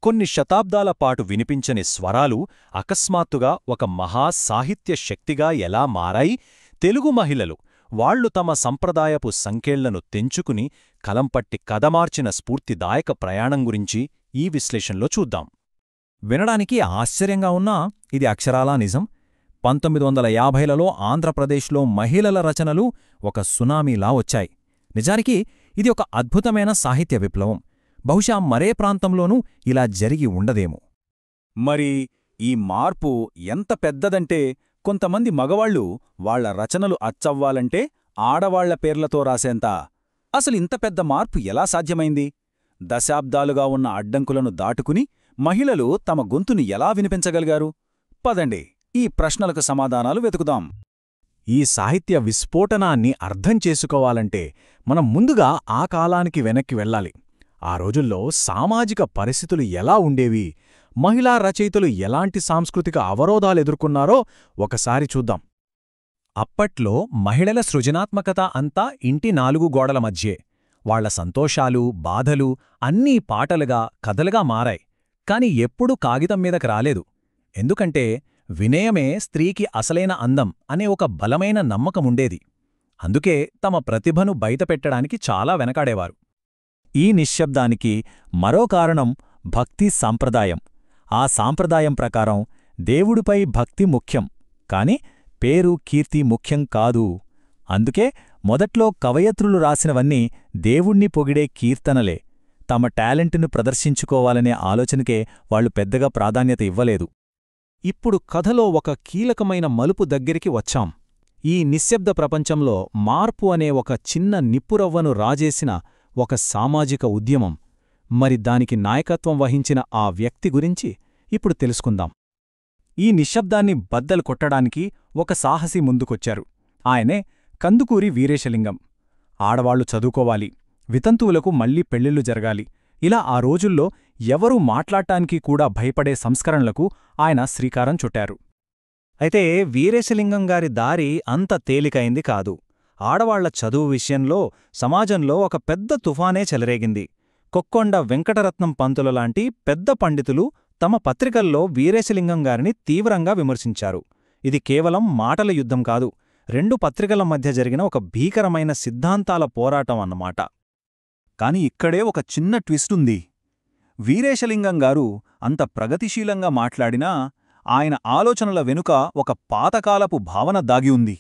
కొన్ని శతాబ్దాల పాటు వినిపించని స్వరాలు అకస్మాత్తుగా ఒక మహా సాహిత్య శక్తిగా ఎలా మారాయి? తెలుగు మహిళలు వాళ్లు తమ సంప్రదాయపు సంకేళ్లను తెంచుకుని కలంపట్టి కదమార్చిన స్ఫూర్తిదాయక ప్రయాణం గురించి ఈ విశ్లేషణలో చూద్దాం. వినడానికి ఆశ్చర్యంగా ఉన్నా ఇది అక్షరాలా నిజం. 1950లలో ఆంధ్రప్రదేశ్లో మహిళల రచనలు ఒక సునామీలా వచ్చాయి. నిజానికి ఇది ఒక అద్భుతమైన సాహిత్య విప్లవం. బహుశా మరే ప్రాంతంలోనూ ఇలా జరిగి ఉండదేమో. మరి ఈ మార్పు ఎంత పెద్దదంటే కొంతమంది మగవాళ్లు వాళ్ల రచనలు అచ్చవ్వాలంటే ఆడవాళ్ల పేర్లతో రాసేంత. అసలింత పెద్ద మార్పు ఎలా సాధ్యమైంది? దశాబ్దాలుగా ఉన్న అడ్డంకులను దాటుకుని మహిళలు తమ గొంతుని ఎలా వినిపించగలిగారు? పదండి ఈ ప్రశ్నలకు సమాధానాలు వెతుకుదాం. ఈ సాహిత్య విస్ఫోటనాన్ని అర్థం చేసుకోవాలంటే మనం ముందుగా ఆ కాలానికి వెనక్కి వెళ్ళాలి. ఆ రోజుల్లో సామాజిక పరిస్థితులు ఎలా ఉండేవి, మహిళా రచయితలు ఎలాంటి సాంస్కృతిక అవరోధాలెదుర్కొన్నారో ఒకసారి చూద్దాం. అప్పట్లో మహిళల సృజనాత్మకత అంతా ఇంటి 4 గోడల మధ్యే. వాళ్ల సంతోషాలు, బాధలు అన్నీ పాటలుగా, కథలుగా మారాయి. కాని ఎప్పుడూ కాగితం మీదకి రాలేదు. ఎందుకంటే వినయమే స్త్రీకి అసలైన అందం అనే ఒక బలమైన నమ్మకముండేది. అందుకే తమ ప్రతిభను బయటపెట్టడానికి చాలా వెనకాడేవారు. ఈ నిశ్శబ్దానికి మరో కారణం భక్తి సాంప్రదాయం. ఆ సాంప్రదాయం ప్రకారం దేవుడిపై భక్తి ముఖ్యం, కాని పేరు, కీర్తి ముఖ్యం కాదు. అందుకే మొదట్లో కవయత్రులు రాసినవన్నీ దేవుణ్ణి పొగిడే కీర్తనలే. తమ టాలెంటును ప్రదర్శించుకోవాలనే ఆలోచనకే వాళ్లు పెద్దగా ప్రాధాన్యత ఇవ్వలేదు. ఇప్పుడు కథలో ఒక కీలకమైన మలుపు దగ్గరికి వచ్చాం. ఈ నిశ్శబ్ద ప్రపంచంలో మార్పు అనే ఒక చిన్న నిప్పురవ్వను రాజేసిన ఒక సామాజిక ఉద్యమం. మరి దానికి నాయకత్వం వహించిన ఆ వ్యక్తి గురించి ఇప్పుడు తెలుసుకుందాం. ఈ నిశ్శబ్దాన్ని బద్దలు కొట్టడానికి ఒక సాహసి ముందుకొచ్చారు. ఆయనే కందుకూరి వీరేశలింగం. ఆడవాళ్లు చదువుకోవాలి, వితంతువులకు మళ్లీ పెళ్లిళ్లు జరగాలి, ఇలా ఆ రోజుల్లో ఎవరూ మాట్లాడటానికి కూడా భయపడే సంస్కరణలకు ఆయన శ్రీకారం చుట్టారు. అయితే వీరేశలింగం గారి దారి అంత తేలికైంది కాదు. ఆడవాళ్ల చదువు విషయంలో సమాజంలో ఒక పెద్ద తుఫానే చెలరేగింది. కొక్కొండ వెంకటరత్నం పంతులలాంటి పెద్ద పండితులు తమ పత్రికల్లో వీరేశలింగం గారిని తీవ్రంగా విమర్శించారు. ఇది కేవలం మాటల యుద్ధం కాదు, 2 పత్రికల మధ్య జరిగిన ఒక భీకరమైన సిద్ధాంతాల పోరాటం అన్నమాట. కాని ఇక్కడే ఒక చిన్న ట్విస్టుంది. వీరేశలింగం గారు అంత ప్రగతిశీలంగా మాట్లాడినా ఆయన ఆలోచనల వెనుక ఒక పాతకాలపు భావన దాగి ఉంది.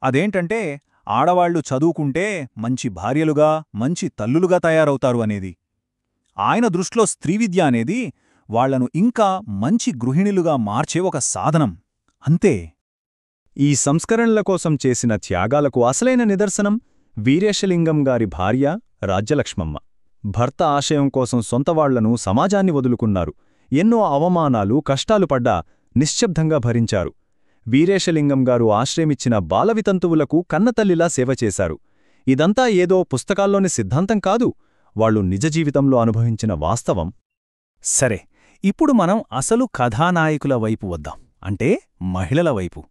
అదేంటంటే ఆడవాళ్లు చదువుకుంటే మంచి భార్యలుగా, మంచి తల్లులుగా తయారవుతారు అనేది. ఆయన దృష్టిలో స్త్రీవిద్య అనేది వాళ్లను ఇంకా మంచి గృహిణులుగా మార్చే ఒక సాధనం అంతే. ఈ సంస్కరణల కోసం చేసిన త్యాగాలకు అసలైన నిదర్శనం వీరేశలింగం గారి భార్య రాజ్యలక్ష్మమ్మ. భర్త ఆశయం కోసం సొంతవాళ్లను, సమాజాన్ని వదులుకున్నారు. ఎన్నో అవమానాలు, కష్టాలు పడ్డా నిశ్శబ్దంగా భరించారు. వీరేశలింగం గారు ఆశ్రయమిచ్చిన బాలవితంతువులకు కన్నతల్లిలా సేవ చేశారు. ఇదంతా ఏదో పుస్తకాల్లోని సిద్ధాంతం కాదు, వాళ్లు నిజ జీవితంలో అనుభవించిన వాస్తవం. సరే, ఇప్పుడు మనం అసలు కథానాయకుల వైపు వద్దాం, అంటే మహిళల వైపు.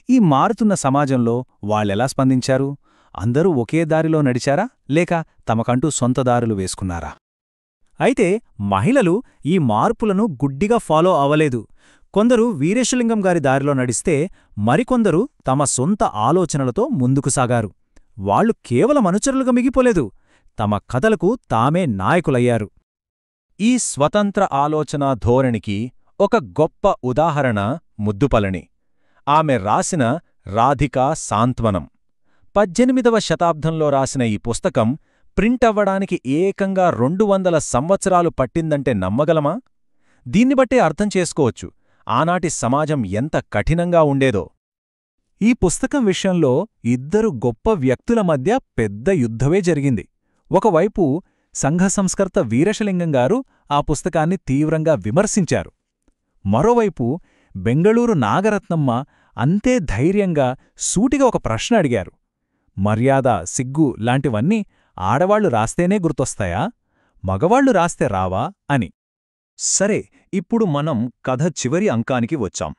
ఈ మారుతున్న సమాజంలో వాళ్ళెలా స్పందించారు? అందరూ ఒకే దారిలో నడిచారా, లేక తమకంటూ సొంత దారులు వేసుకున్నారా? అయితే మహిళలు ఈ మార్పులను గుడ్డిగా ఫాలో అవ్వలేదు. కొందరు వీరేశలింగం గారి దారిలో నడిస్తే మరికొందరు తమ సొంత ఆలోచనలతో ముందుకు సాగారు. వాళ్లు కేవలం అనుచరులుగా మిగిపోలేదు, తమ కథలకు తామే నాయకులయ్యారు. ఈ స్వతంత్ర ఆలోచనా ధోరణికి ఒక గొప్ప ఉదాహరణ ముద్దుపలని. ఆమె రాసిన రాధికా సాంత్వనం 18వ శతాబ్దంలో రాసిన ఈ పుస్తకం ప్రింటవ్వడానికి ఏకంగా 200 సంవత్సరాలు పట్టిందంటే నమ్మగలమా? దీన్నిబట్టే అర్థం చేసుకోవచ్చు ఆనాటి సమాజం ఎంత కఠినంగా ఉండేదో. ఈ పుస్తకం విషయంలో 2 గొప్ప వ్యక్తుల మధ్య పెద్ద యుద్ధమే జరిగింది. ఒకవైపు సంఘ సంస్కర్త వీరేశలింగం గారు ఆ పుస్తకాన్ని తీవ్రంగా విమర్శించారు. మరోవైపు బెంగళూరు నాగరత్నమ్మ అంతే ధైర్యంగా, సూటిగా ఒక ప్రశ్న అడిగారు. మర్యాద, సిగ్గు లాంటివన్నీ ఆడవాళ్లు రాస్తేనే గుర్తొస్తాయా, మగవాళ్లు రాస్తే రావా అని. సరే, ఇప్పుడు మనం కథ చివరి అంకానికి వచ్చాం.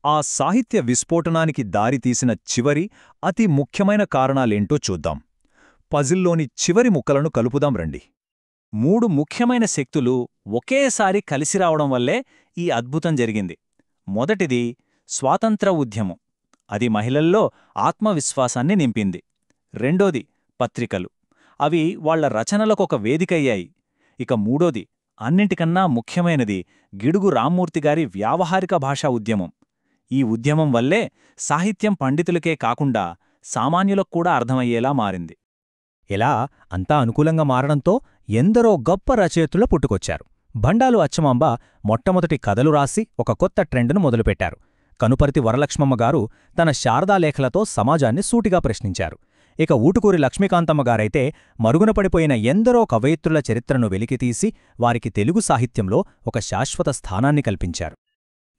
ఆ సాహిత్య విస్ఫోటనానికి దారితీసిన చివరి, అతి ముఖ్యమైన కారణాలేంటో చూద్దాం. పజిల్లోని చివరి ముక్కలను కలుపుదాం రండి. 3 ముఖ్యమైన శక్తులు ఒకేసారి కలిసి రావడం వల్లే ఈ అద్భుతం జరిగింది. మొదటిది స్వాతంత్ర ఉద్యమం. అది మహిళల్లో ఆత్మవిశ్వాసాన్ని నింపింది. రెండోది పత్రికలు. అవి వాళ్ల రచనలకొక వేదికయ్యాయి. ఇక మూడోది, అన్నింటికన్నా ముఖ్యమైనది, గిడుగు రామ్మూర్తిగారి వ్యావహారిక భాషా ఉద్యమం. ఈ ఉద్యమం వల్లే సాహిత్యం పండితులకే కాకుండా సామాన్యులకు కూడా అర్థమయ్యేలా మారింది. ఇలా అంతా అనుకూలంగా మారడంతో ఎందరో గొప్ప రచయితులు పుట్టుకొచ్చారు. భండాలు అచ్చమాంబ మొట్టమొదటి కథలు రాసి ఒక కొత్త ట్రెండును మొదలుపెట్టారు. కనుపర్తి వరలక్ష్మమ్మగారు తన శారదాలేఖలతో సమాజాన్ని సూటిగా ప్రశ్నించారు. ఇక ఊటుకూరి లక్ష్మీకాంతమ్మగారైతే మరుగున పడిపోయిన ఎందరో కవయిత్రుల చరిత్రను వెలికితీసి వారికి తెలుగు సాహిత్యంలో ఒక శాశ్వత స్థానాన్ని కల్పించారు.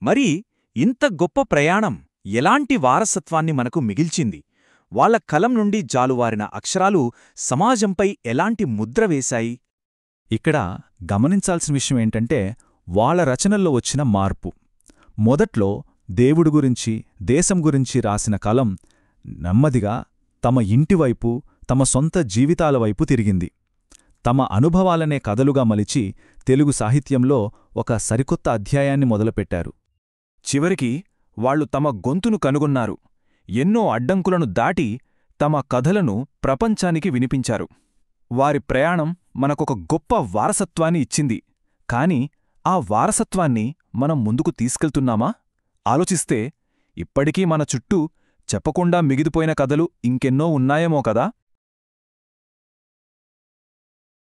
మరి ఇంత గొప్ప ప్రయాణం ఎలాంటి వారసత్వాన్ని మనకు మిగిల్చింది? వాళ్ల కలం నుండి జాలువారిన అక్షరాలు సమాజంపై ఎలాంటి ముద్ర వేశాయి? ఇక్కడ గమనించాల్సిన విషయమేంటంటే వాళ్ల రచనల్లో వచ్చిన మార్పు. మొదట్లో దేవుడు గురించి, దేశం గురించి రాసిన కలం నెమ్మదిగా తమ ఇంటివైపు, తమ సొంత జీవితాల వైపు తిరిగింది. తమ అనుభవాలనే కథలుగా మలిచి తెలుగు సాహిత్యంలో ఒక సరికొత్త అధ్యాయాన్ని మొదలుపెట్టారు. చివరికి వాళ్లు తమ గొంతును కనుగొన్నారు. ఎన్నో అడ్డంకులను దాటి తమ కథలను ప్రపంచానికి వినిపించారు. వారి ప్రయాణం మనకొక గొప్ప వారసత్వాన్ని ఇచ్చింది. కాని ఆ వారసత్వాన్ని మనం ముందుకు తీసుకెళ్తున్నామా? ఆలోచిస్తే ఇప్పటికీ మన చుట్టూ చెప్పకుండా మిగిలిపోయిన కథలు ఇంకెన్నో ఉన్నాయేమో కదా.